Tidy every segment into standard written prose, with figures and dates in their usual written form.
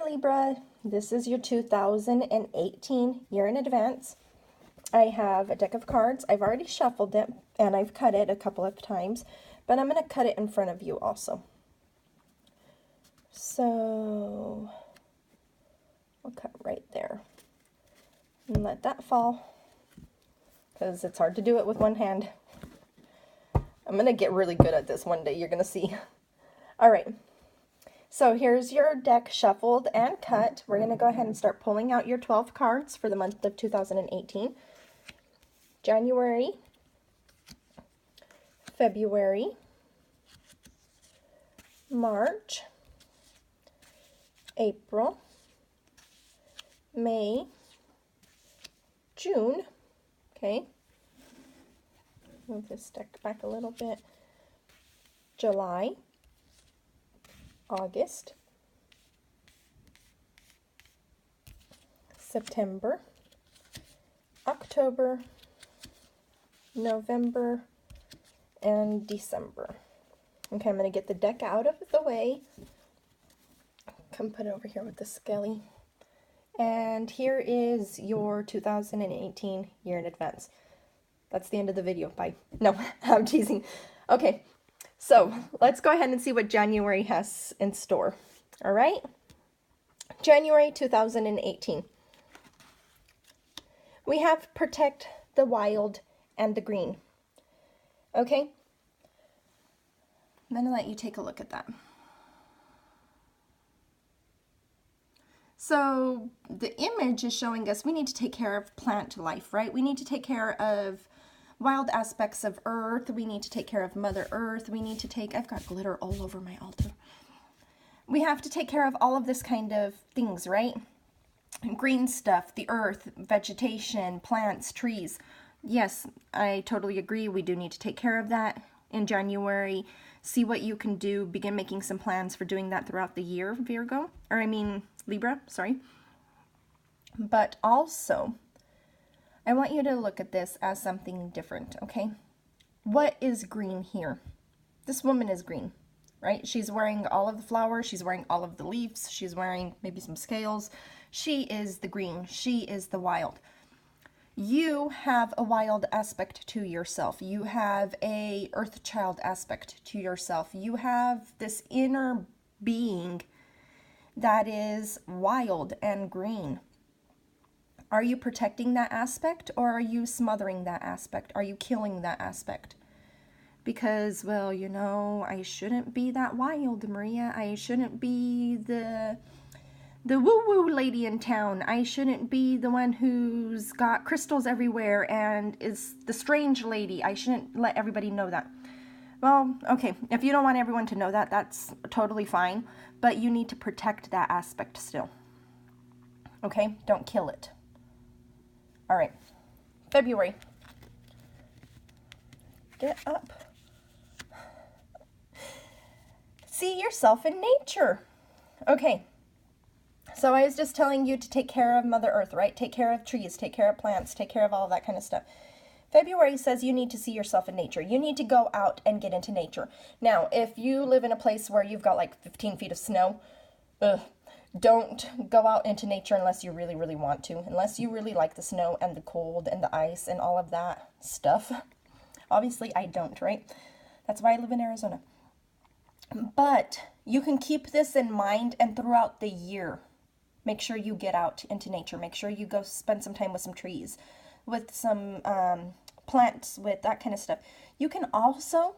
Hi Libra, this is your 2018 year in advance. I have a deck of cards. I've already shuffled it and I've cut it a couple of times, but I'm going to cut it in front of you also. So I'll cut right there and let that fall because it's hard to do it with one hand. I'm going to get really good at this one day, you're going to see. All right. So here's your deck shuffled and cut. We're going to go ahead and start pulling out your 12 cards for the month of 2018. January, February, March, April, May, June, okay, move this deck back a little bit, July, August, September, October, November, and December. Okay, I'm going to get the deck out of the way. Come put it over here with the skelly. And here is your 2018 year in advance. That's the end of the video. Bye. No, I'm teasing. Okay, so let's go ahead and see what January has in store. All right? January 2018. We have protect the wild and the green. Okay? I'm going to let you take a look at that. So the image is showing us we need to take care of plant life, right? We need to take care of wild aspects of earth. We need to take care of Mother Earth. We need to take, I've got glitter all over my altar. We have to take care of all of this kind of things, right? Green stuff, the earth, vegetation, plants, trees. Yes, I totally agree. We do need to take care of that in January. See what you can do. Begin making some plans for doing that throughout the year, Libra, sorry. But also, I want you to look at this as something different, okay? What is green here? This woman is green, right? She's wearing all of the flowers. She's wearing all of the leaves. She's wearing maybe some scales. She is the green. She is the wild. You have a wild aspect to yourself. You have a earth child aspect to yourself. You have this inner being that is wild and green. Are you protecting that aspect, or are you smothering that aspect? Are you killing that aspect? Because, well, you know, I shouldn't be that wild, Maria. I shouldn't be the woo-woo lady in town. I shouldn't be the one who's got crystals everywhere and is the strange lady. I shouldn't let everybody know that. Well, okay, if you don't want everyone to know that, that's totally fine, but you need to protect that aspect still. Okay? Don't kill it. All right. February. Get up. See yourself in nature. Okay. So I was just telling you to take care of Mother Earth, right? Take care of trees, take care of plants, take care of all of that kind of stuff. February says you need to see yourself in nature. You need to go out and get into nature. Now, if you live in a place where you've got like 15 feet of snow, don't go out into nature unless you really, really want to. Unless you really like the snow and the cold and the ice and all of that stuff. Obviously, I don't, right? That's why I live in Arizona. But you can keep this in mind, and throughout the year, make sure you get out into nature. Make sure you go spend some time with some trees, with some plants, with that kind of stuff. You can also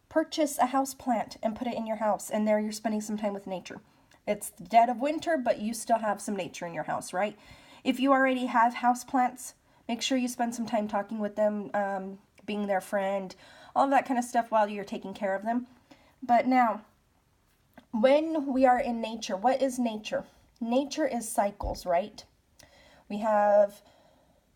purchase a house plant and put it in your house, and there you're spending some time with nature. It's the dead of winter, but you still have some nature in your house, right? If you already have house plants, make sure you spend some time talking with them, being their friend, all of that kind of stuff while you're taking care of them. But now, when we are in nature, what is nature? Nature is cycles, right? We have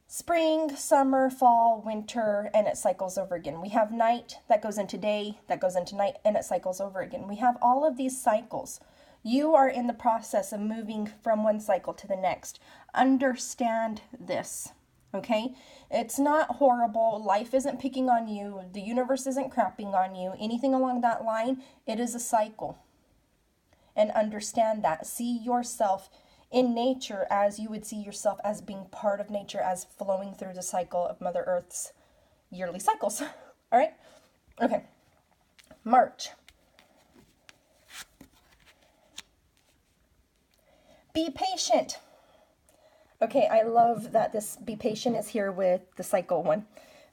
spring, summer, fall, winter, and it cycles over again. We have night that goes into day, that goes into night, and it cycles over again. We have all of these cycles. You are in the process of moving from one cycle to the next. Understand this, okay? It's not horrible. Life isn't picking on you. The universe isn't crapping on you. Anything along that line, it is a cycle. and understand that. See yourself in nature as you would see yourself as being part of nature, as flowing through the cycle of Mother Earth's yearly cycles. All right? Okay. March. Be patient. Okay, I love that this be patient is here with the cycle one.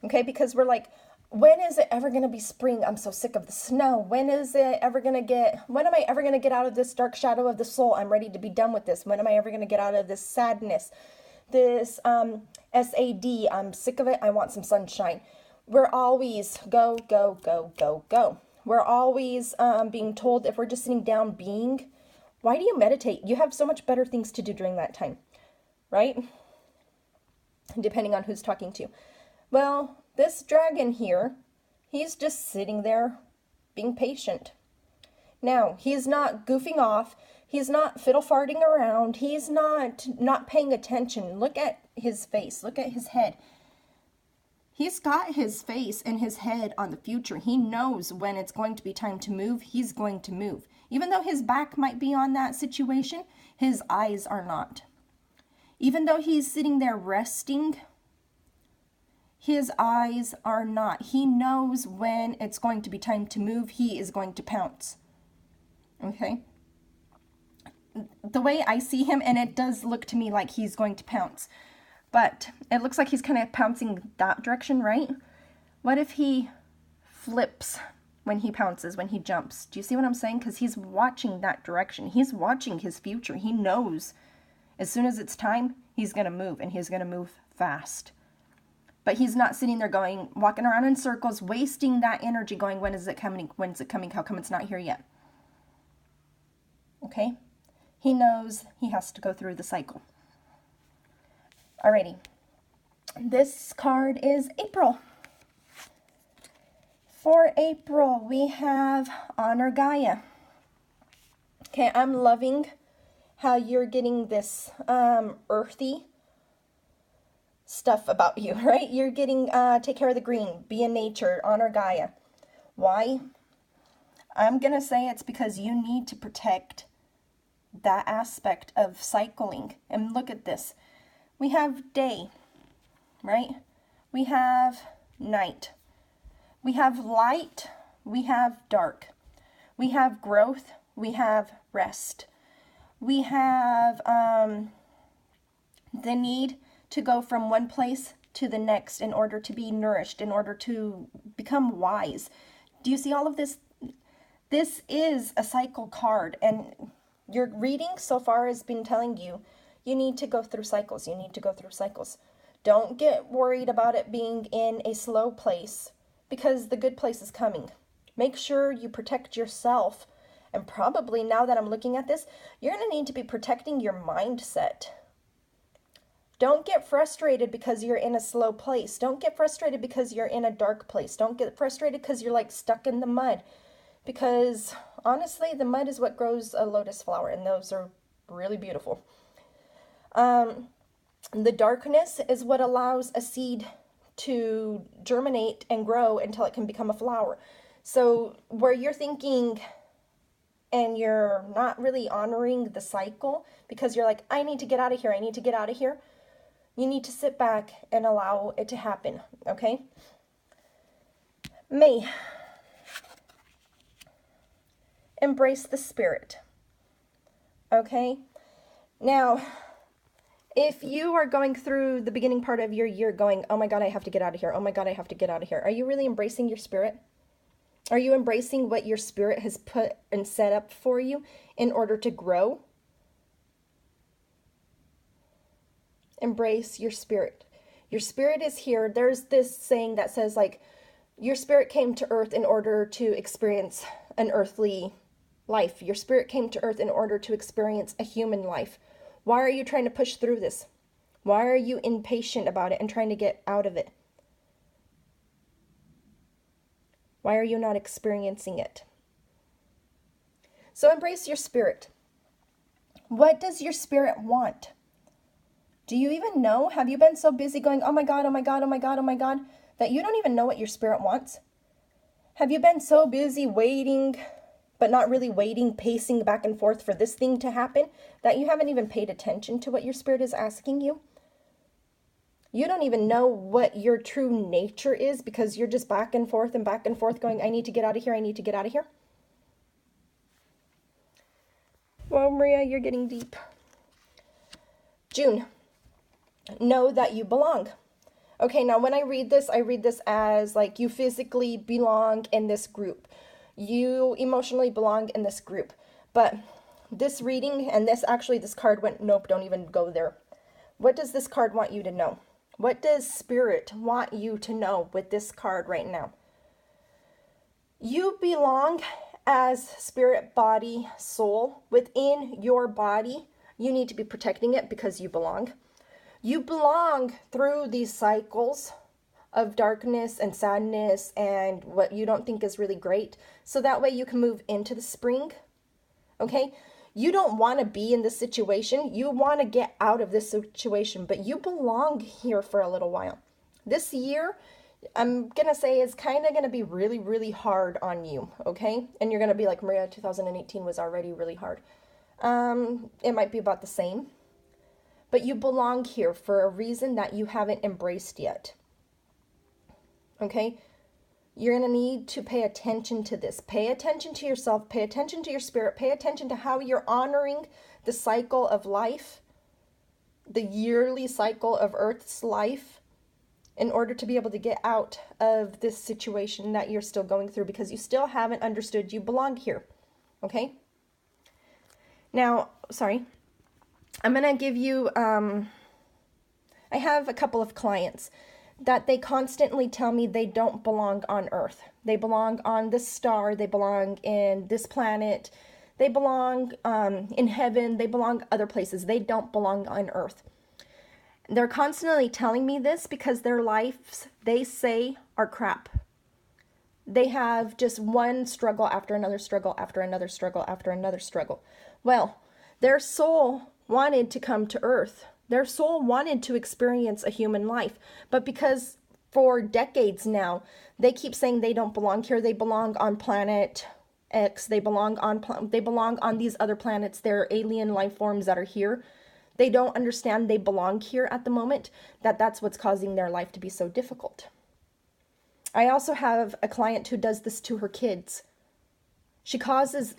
Okay, because we're like, when is it ever going to be spring? I'm so sick of the snow. When am I ever going to get out of this dark shadow of the soul? I'm ready to be done with this. When am I ever going to get out of this sadness? This SAD, I'm sick of it. I want some sunshine. We're always go, go, go, go, go. We're always being told if we're just sitting down being, why do you meditate? You have so much better things to do during that time, right? Depending on who's talking to. Well, this dragon here, he's just sitting there being patient. Now, he's not goofing off. He's not fiddle-farting around. He's not paying attention. Look at his face. Look at his head. He's got his face and his head on the future. He knows when it's going to be time to move, he's going to move. Even though his back might be on that situation, his eyes are not. Even though he's sitting there resting, his eyes are not. He knows when it's going to be time to move, he is going to pounce. Okay? The way I see him, and it does look to me like he's going to pounce, but it looks like he's kind of pouncing that direction, right? What if he flips when he pounces, when he jumps? Do you see what I'm saying? Because he's watching that direction. He's watching his future. He knows as soon as it's time, he's going to move, and he's going to move fast. But he's not sitting there walking around in circles, wasting that energy going, when is it coming? When is it coming? How come it's not here yet? Okay? He knows he has to go through the cycle. Alrighty. This card is April. For April, we have Honor Gaia. Okay, I'm loving how you're getting this earthy stuff about you, right? You're getting take care of the green, be in nature, honor Gaia. Why? I'm gonna say it's because you need to protect that aspect of cycling. And look at this. We have day, right? We have night. We have light. We have dark. We have growth. We have rest. We have the need to go from one place to the next in order to be nourished, in order to become wise. Do you see all of this? This is a cycle card, and your reading so far has been telling you, you need to go through cycles. You need to go through cycles. Don't get worried about it being in a slow place, because the good place is coming. Make sure you protect yourself. And probably now that I'm looking at this, you're going to need to be protecting your mindset. Don't get frustrated because you're in a slow place. Don't get frustrated because you're in a dark place. Don't get frustrated because you're like stuck in the mud. Because honestly, the mud is what grows a lotus flower, and those are really beautiful. The darkness is what allows a seed to germinate and grow until it can become a flower. So where you're thinking and you're not really honoring the cycle because you're like, I need to get out of here, I need to get out of here, you need to sit back and allow it to happen, okay? May. Embrace the spirit, okay? Now, if you are going through the beginning part of your year going, oh my God, I have to get out of here. Oh my God, I have to get out of here. Are you really embracing your spirit? Are you embracing what your spirit has put and set up for you in order to grow? Embrace your spirit. Your spirit is here. There's this saying that says like, your spirit came to earth in order to experience an earthly life. Your spirit came to earth in order to experience a human life. Why are you trying to push through this? Why are you impatient about it and trying to get out of it? Why are you not experiencing it? So embrace your spirit. What does your spirit want? Do you even know? Have you been so busy going, oh my God, oh my God, oh my God, oh my God, that you don't even know what your spirit wants? Have you been so busy waiting but not really waiting, pacing back and forth for this thing to happen, that you haven't even paid attention to what your spirit is asking you. You don't even know what your true nature is because you're just back and forth going, I need to get out of here, I need to get out of here. Well, Maria, you're getting deep. June, know that you belong. Okay, now when I read this as like you physically belong in this group. You emotionally belong in this group. But this reading and this card went, nope, don't even go there. What does this card want you to know? What does Spirit want you to know with this card right now? You belong as spirit, body, soul. Within your body, you need to be protecting it because you belong. You belong through these cycles of darkness and sadness and what you don't think is really great. So that way you can move into the spring. Okay? You don't want to be in this situation. You want to get out of this situation, but you belong here for a little while. This year, I'm going to say, is kind of going to be really, really hard on you. Okay? And you're going to be like, Maria, 2018 was already really hard. It might be about the same. But you belong here for a reason that you haven't embraced yet. Okay? You're going to need to pay attention to this. Pay attention to yourself. Pay attention to your spirit. Pay attention to how you're honoring the cycle of life, the yearly cycle of Earth's life, in order to be able to get out of this situation that you're still going through because you still haven't understood you belong here. Okay? Now, sorry. I'm going to give you, I have a couple of clients that they constantly tell me they don't belong on Earth. They belong on this star. They belong in this planet. They belong in heaven. They belong other places. They don't belong on Earth. They're constantly telling me this because their lives, they say, are crap. They have just one struggle after another struggle after another struggle after another struggle. Well, their soul wanted to come to Earth. Their soul wanted to experience a human life, but because for decades now, they keep saying they don't belong here. They belong on planet X. They belong on these other planets. They're alien life forms that are here. They don't understand they belong here at the moment, that's what's causing their life to be so difficult. I also have a client who does this to her kids. She causes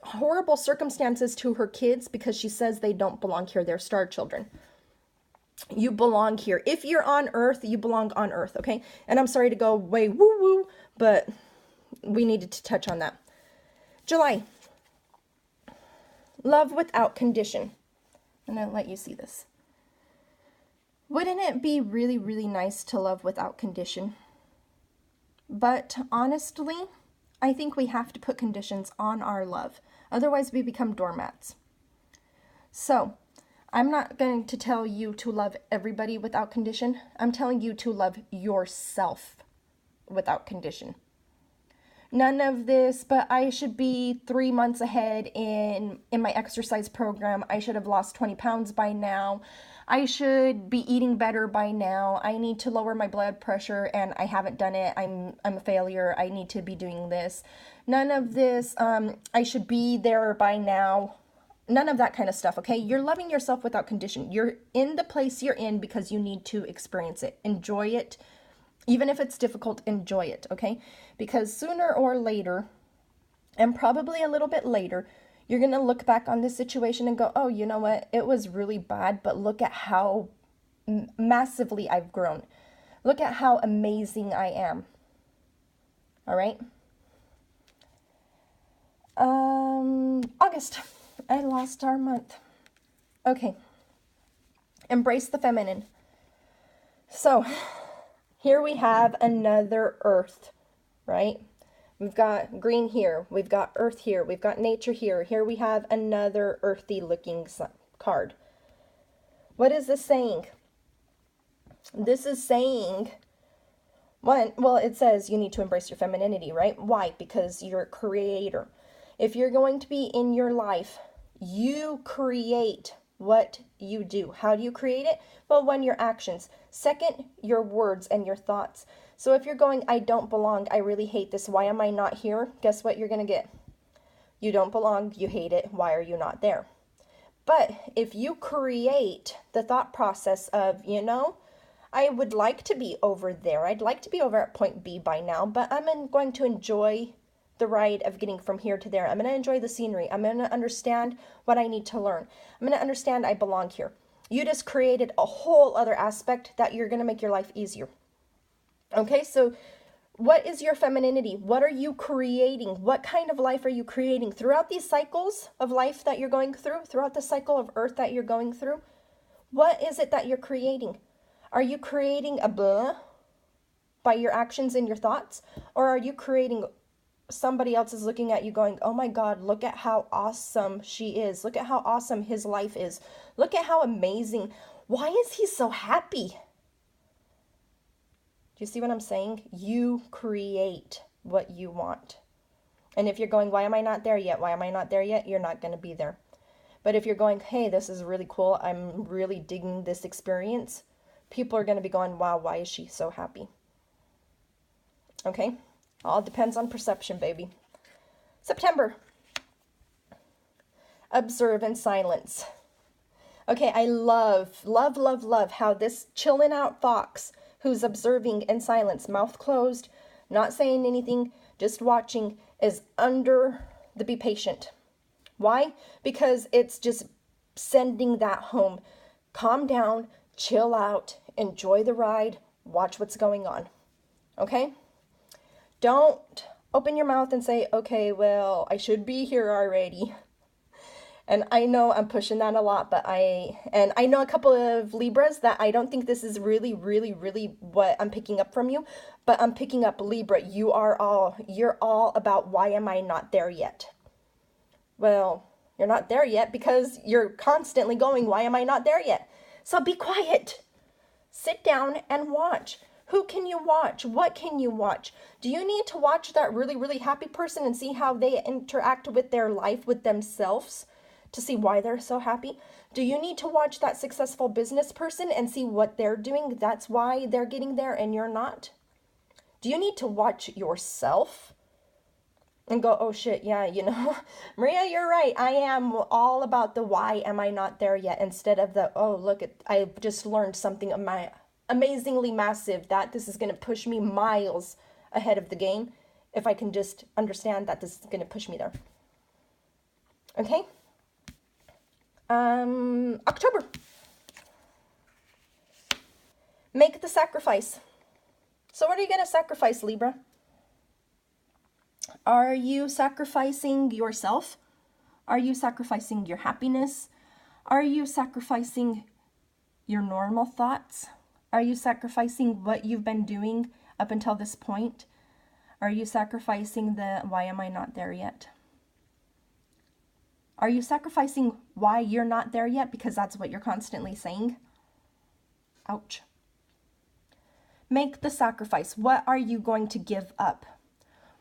horrible circumstances to her kids because she says they don't belong here. They're star children. You belong here. If you're on Earth, you belong on Earth, okay? And I'm sorry to go way woo-woo, but we needed to touch on that. July. Love without condition. I'm going to let you see this. Wouldn't it be really, really nice to love without condition? But honestly, I think we have to put conditions on our love. Otherwise, we become doormats. So, I'm not going to tell you to love everybody without condition. I'm telling you to love yourself without condition. None of this, but I should be 3 months ahead in my exercise program. I should have lost 20 pounds by now. I should be eating better by now. I need to lower my blood pressure and I haven't done it. I'm a failure. I need to be doing this. None of this, I should be there by now. None of that kind of stuff, okay? You're loving yourself without condition. You're in the place you're in because you need to experience it. Enjoy it. Even if it's difficult, enjoy it, okay? Because sooner or later, and probably a little bit later, you're going to look back on this situation and go, oh, you know what? It was really bad, but look at how massively I've grown. Look at how amazing I am. All right? August. I lost our month. Okay. Embrace the feminine. So, here we have another Earth, right? We've got green here. We've got Earth here. We've got nature here. Here we have another earthy looking card. What is this saying? This is saying, it says you need to embrace your femininity, right? Why? Because you're a creator. If you're going to be in your life, you create what you do. How do you create it? Well, one, your actions. Second, your words and your thoughts. So if you're going, I don't belong, I really hate this, why am I not here? Guess what you're going to get? You don't belong. You hate it. Why are you not there? But if you create the thought process of, you know, I would like to be over there. I'd like to be over at point B by now, but I'm going to enjoy the ride of getting from here to there. I'm going to enjoy the scenery. I'm going to understand what I need to learn. I'm going to understand I belong here. You just created a whole other aspect that you're going to make your life easier. Okay, so what is your femininity? What are you creating? What kind of life are you creating throughout these cycles of life that you're going through, throughout the cycle of earth that you're going through? What is it that you're creating? Are you creating a blah by your actions and your thoughts? Or are you creating somebody else is looking at you going, oh my God, look at how awesome she is. Look at how awesome his life is. Look at how amazing. Why is he so happy? Do you see what I'm saying? You create what you want. And if you're going, why am I not there yet? Why am I not there yet? You're not going to be there. But if you're going, hey, this is really cool. I'm really digging this experience. People are going to be going, wow, why is she so happy? Okay? All depends on perception, baby. September. Observe in silence. Okay, I love how this chilling out fox who's observing in silence, mouth closed, not saying anything, just watching, is under the be patient. Why? Because it's just sending that home. Calm down, chill out, enjoy the ride, watch what's going on. Okay? Don't open your mouth and say, okay, well, I should be here already. And I know I'm pushing that a lot, but I know a couple of Libras that I don't think this is really what I'm picking up from you, but I'm picking up Libra. You're all about, why am I not there yet? Well, you're not there yet because you're constantly going, why am I not there yet? So be quiet. Sit down and watch. Who can you watch? What can you watch? Do you need to watch that really happy person and see how they interact with their life, with themselves, to see why they're so happy? Do you need to watch that successful business person and see what they're doing? That's why they're getting there and you're not? Do you need to watch yourself and go, oh shit, yeah, you know, Maria, you're right. I am all about the why am I not there yet, instead of the, oh, look, I've just learned something amazingly massive that this is going to push me miles ahead of the game if I can just understand that this is going to push me there. Okay? October. Make the sacrifice. So what are you going to sacrifice, Libra? Are you sacrificing yourself? Are you sacrificing your happiness? Are you sacrificing your normal thoughts? Are you sacrificing what you've been doing up until this point? Are you sacrificing the why am I not there yet? Are you sacrificing why you're not there yet because that's what you're constantly saying? Ouch. Make the sacrifice. What are you going to give up?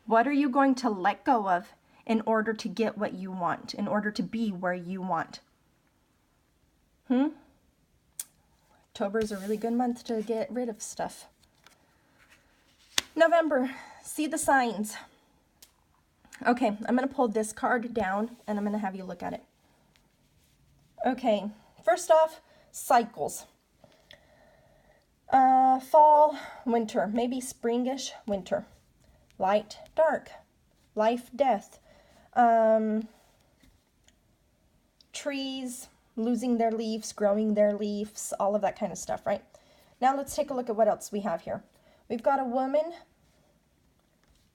What are you going to let go of in order to get what you want, in order to be where you want? October is a really good month to get rid of stuff. November, see the signs. Okay, I'm going to pull this card down and I'm going to have you look at it. Okay, first off, cycles. Fall, winter, maybe springish, winter. Light, dark, life, death. Trees losing their leaves, growing their leaves, all of that kind of stuff, right? Now let's take a look at what else we have here. We've got a woman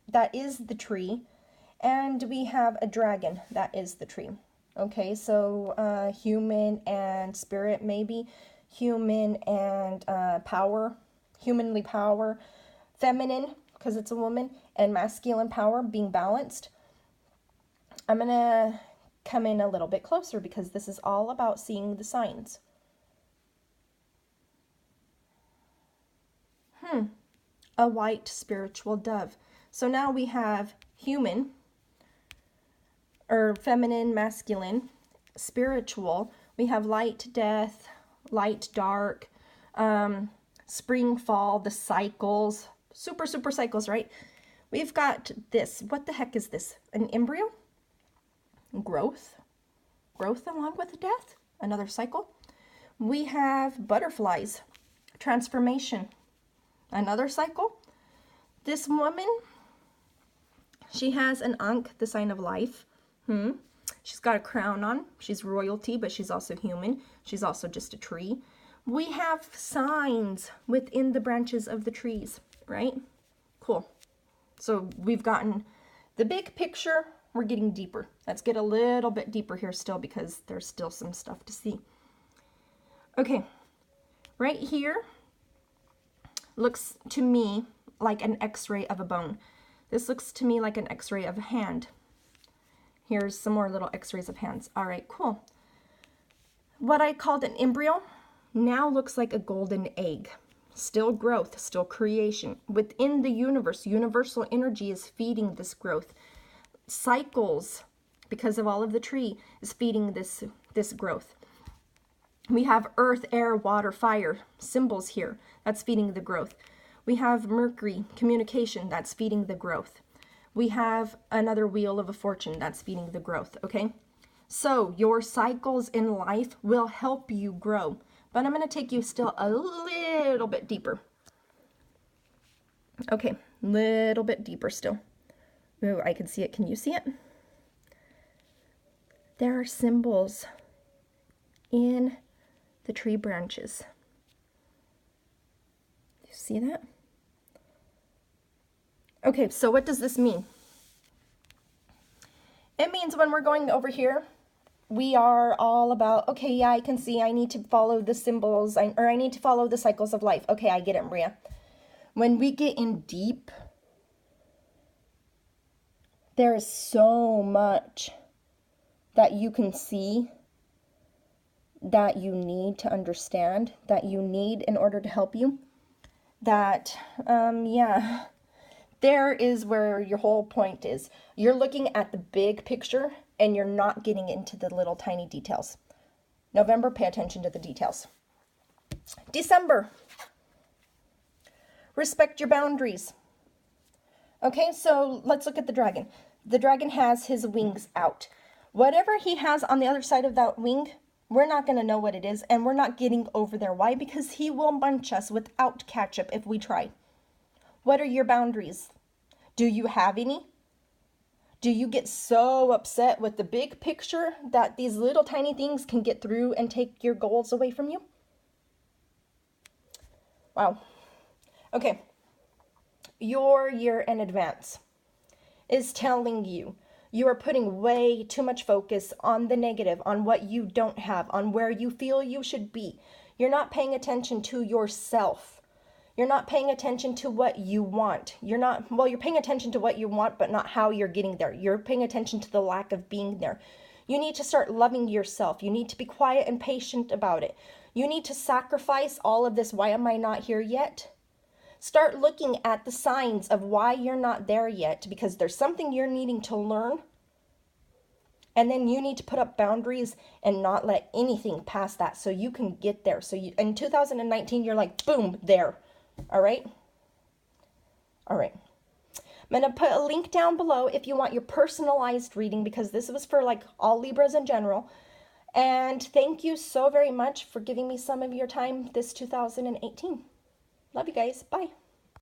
that is the tree, and we have a dragon that is the tree. Okay, so human and spirit, maybe. Human and power, humanly power. Feminine, because it's a woman, and masculine power being balanced. I'm going to come in a little bit closer because this is all about seeing the signs. A white spiritual dove. So now we have human, or feminine, masculine, spiritual. We have light, death, light, dark, spring, fall, the cycles, super cycles, right? We've got this. What the heck is this? An embryo? growth, growth along with death, another cycle. We have butterflies, transformation, another cycle. This woman, she has an Ankh, the sign of life. She's got a crown on. She's royalty, but she's also human. She's also just a tree. We have signs within the branches of the trees, right? Cool. So we've gotten the big picture. We're getting deeper. Let's get a little bit deeper here still because there's still some stuff to see. Okay, right here looks to me like an x-ray of a bone. This looks to me like an x-ray of a hand. Here's some more little x-rays of hands. All right, cool. What I called an embryo now looks like a golden egg. Still growth, still creation. Within the universe, universal energy is feeding this growth. Cycles, because of all of the tree, is feeding this growth. We have earth, air, water, fire, symbols here. That's feeding the growth. We have Mercury, communication, that's feeding the growth. We have another wheel of a fortune, that's feeding the growth, okay? So your cycles in life will help you grow. But I'm going to take you still a little bit deeper. Okay, little bit deeper still. Ooh, I can see it. Can you see it? There are symbols in the tree branches. You see that? Okay, so what does this mean? It means when we're going over here, we are all about, okay, yeah, I can see I need to follow the symbols, or I need to follow the cycles of life. Okay, I get it, Maria. When we get in deep, there is so much that you can see, that you need to understand, that you need in order to help you, that, yeah, there is where your whole point is. You're looking at the big picture, and you're not getting into the little tiny details. November, pay attention to the details. December, respect your boundaries. Okay, so let's look at the dragon. The dragon has his wings out. Whatever he has on the other side of that wing, we're not going to know what it is, and we're not getting over there. Why? Because he will munch us without ketchup if we try. What are your boundaries? Do you have any? Do you get so upset with the big picture that these little tiny things can get through and take your goals away from you? Wow. Okay. Your year in advance is telling you you are putting way too much focus on the negative, on what you don't have, on where you feel you should be. You're not paying attention to yourself. You're not paying attention to what you want. You're paying attention to what you want, but not how you're getting there. You're paying attention to the lack of being there. You need to start loving yourself. You need to be quiet and patient about it. You need to sacrifice all of this, why am I not here yet? Start looking at the signs of why you're not there yet, because there's something you're needing to learn. And then you need to put up boundaries and not let anything pass that so you can get there. So in 2019, you're like, boom, there. All right? All right. I'm going to put a link down below if you want your personalized reading, because this was for like all Libras in general. And thank you so very much for giving me some of your time this 2018. Love you guys. Bye.